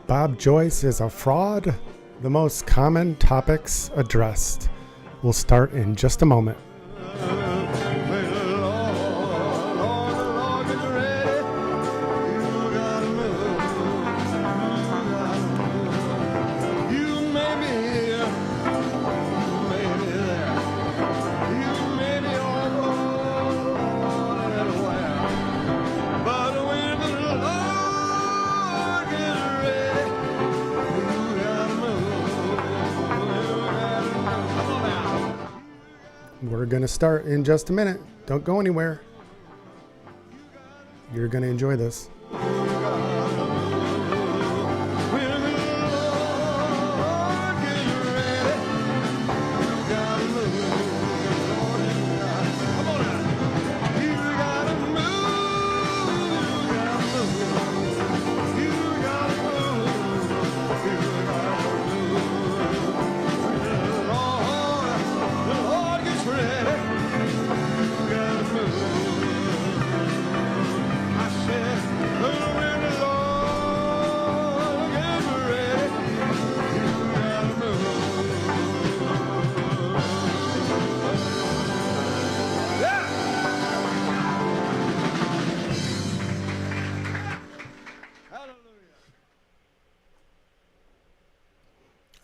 Bob Joyce is a fraud? The most common topics addressed. We'll start in just a moment. We're going to start in just a minute. Don't go anywhere. You're going to enjoy this.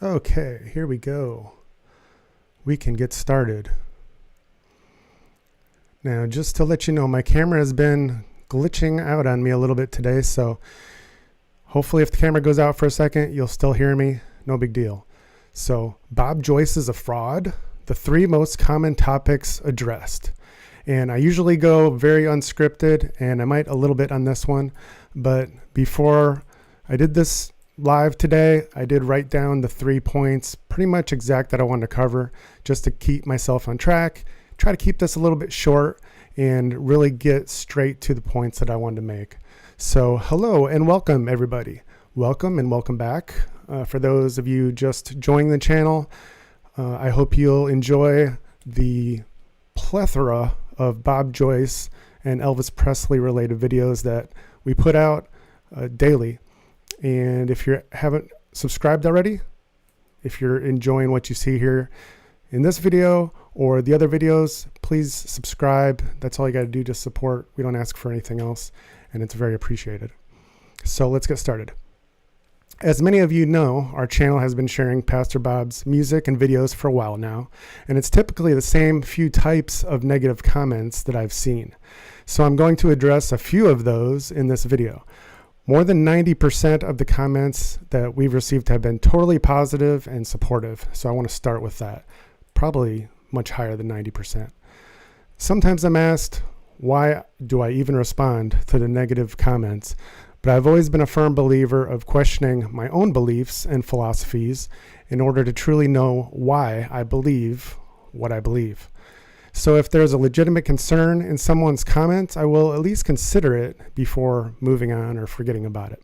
Okay, here we go. We can get started. Now, just to let you know, my camera has been glitching out on me a little bit today, so hopefully if the camera goes out for a second, you'll still hear me. No big deal. So, Bob Joyce is a fraud. The 3 most common topics addressed. And I usually go very unscripted, and I might a little bit on this one, but before I did this live today, I did write down the 3 points, pretty much exact that I wanted to cover, just to keep myself on track, try to keep this a little bit short and really get straight to the points that I wanted to make. So hello and welcome everybody. Welcome and welcome back. For those of you just joining the channel, I hope you'll enjoy the plethora of Bob Joyce and Elvis Presley related videos that we put out daily. And if you haven't subscribed already, if you're enjoying what you see here in this video or the other videos, please subscribe. That's all you got to do to support. We don't ask for anything else, and it's very appreciated. So let's get started. As many of you know, our channel has been sharing Pastor Bob's music and videos for a while now, and it's typically the same few types of negative comments that I've seen. So I'm going to address a few of those in this video. More than 90% of the comments that we've received have been totally positive and supportive. So I want to start with that. Probably much higher than 90%. Sometimes I'm asked, why do I even respond to the negative comments? But I've always been a firm believer of questioning my own beliefs and philosophies in order to truly know why I believe what I believe. So if there's a legitimate concern in someone's comments, I will at least consider it before moving on or forgetting about it.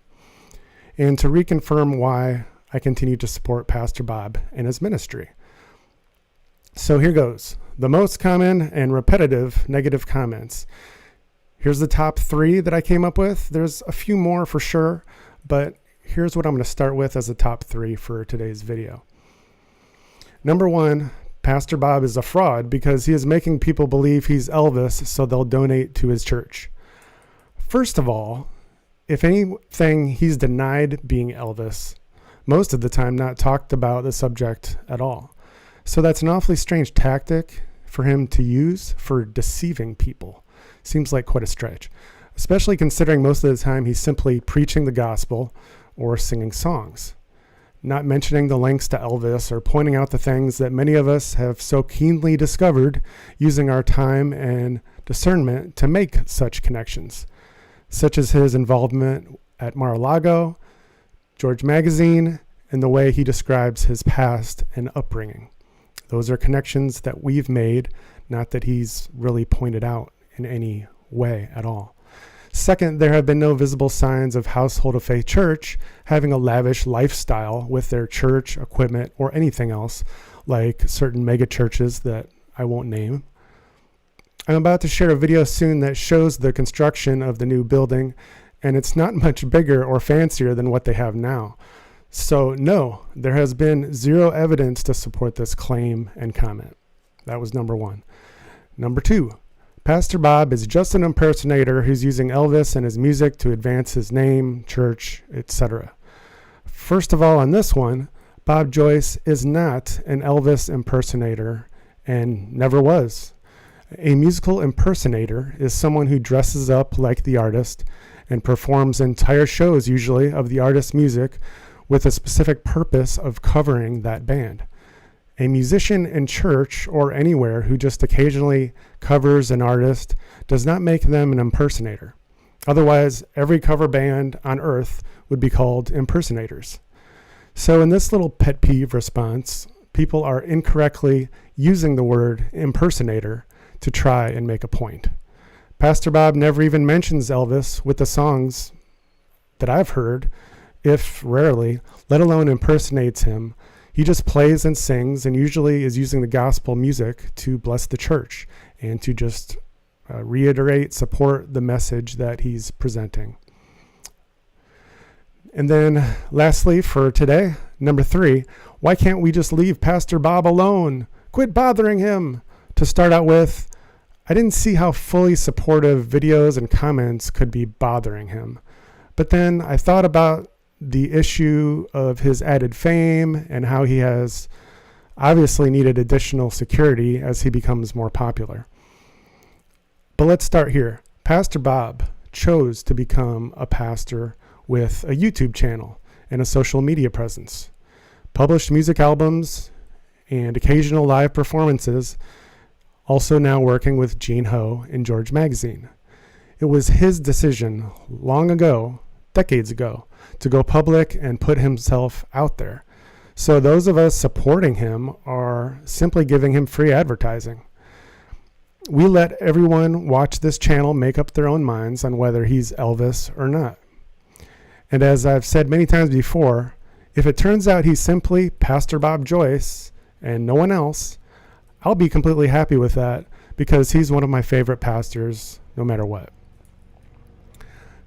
And to reconfirm why I continue to support Pastor Bob and his ministry. So here goes. The most common and repetitive negative comments. Here's the top 3 that I came up with. There's a few more for sure, but here's what I'm going to start with as the top 3 for today's video. Number 1, Pastor Bob is a fraud because he is making people believe he's Elvis so they'll donate to his church. First of all, if anything, he's denied being Elvis, most of the time not talked about the subject at all. So that's an awfully strange tactic for him to use for deceiving people. Seems like quite a stretch, especially considering most of the time he's simply preaching the gospel or singing songs. Not mentioning the links to Elvis or pointing out the things that many of us have so keenly discovered using our time and discernment to make such connections, such as his involvement at Mar-a-Lago, George Magazine, and the way he describes his past and upbringing. Those are connections that we've made, not that he's really pointed out in any way at all. Second, there have been no visible signs of Household of Faith Church having a lavish lifestyle with their church equipment or anything else, like certain mega churches that I won't name. I'm about to share a video soon that shows the construction of the new building, and it's not much bigger or fancier than what they have now. So no, there has been zero evidence to support this claim and comment. That was number one. Number two, Pastor Bob is just an impersonator who's using Elvis and his music to advance his name, church, etc. First of all, on this one, Bob Joyce is not an Elvis impersonator and never was. A musical impersonator is someone who dresses up like the artist and performs entire shows, usually, of the artist's music with a specific purpose of covering that band. A musician in church or anywhere who just occasionally covers an artist does not make them an impersonator. Otherwise, every cover band on earth would be called impersonators. So in this little pet peeve response, people are incorrectly using the word impersonator to try and make a point. Pastor Bob never even mentions Elvis with the songs that I've heard, if rarely, let alone impersonates him. He just plays and sings and usually is using the gospel music to bless the church and to just reiterate, support the message that he's presenting. And then lastly for today, number 3, why can't we just leave Pastor Bob alone? Quit bothering him. To start out with, I didn't see how fully supportive videos and comments could be bothering him. But then I thought about the issue of his added fame and how he has obviously needed additional security as he becomes more popular. But let's start here. Pastor Bob chose to become a pastor with a YouTube channel and a social media presence, published music albums, and occasional live performances, also now working with Gene Ho in George Magazine. It was his decision long ago, decades ago, to go public and put himself out there. So those of us supporting him are simply giving him free advertising. We let everyone watch this channel make up their own minds on whether he's Elvis or not. And as I've said many times before, if it turns out he's simply Pastor Bob Joyce and no one else, I'll be completely happy with that because he's one of my favorite pastors no matter what.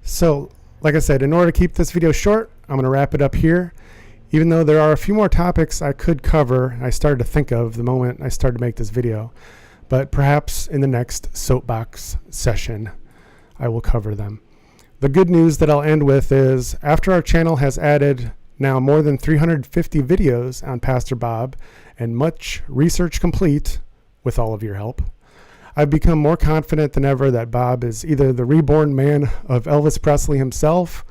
So, like I said, in order to keep this video short, I'm going to wrap it up here. Even though there are a few more topics I could cover, I started to think of the moment I started to make this video. But perhaps in the next soapbox session, I will cover them. The good news that I'll end with is after our channel has added now more than 350 videos on Pastor Bob and much research complete with all of your help, I've become more confident than ever that Bob is either the reborn man of Elvis Presley himself,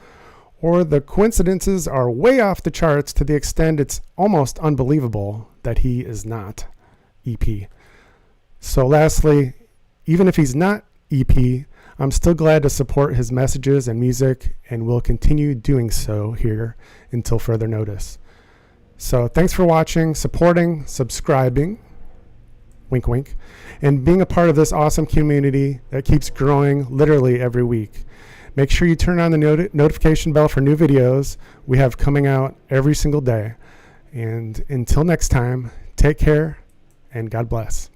or the coincidences are way off the charts to the extent it's almost unbelievable that he is not EP. So lastly, even if he's not EP, I'm still glad to support his messages and music and will continue doing so here until further notice. So thanks for watching, supporting, subscribing, wink wink, and being a part of this awesome community that keeps growing literally every week. Make sure you turn on the notification bell for new videos we have coming out every single day. And until next time, take care and God bless.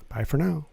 Bye for now.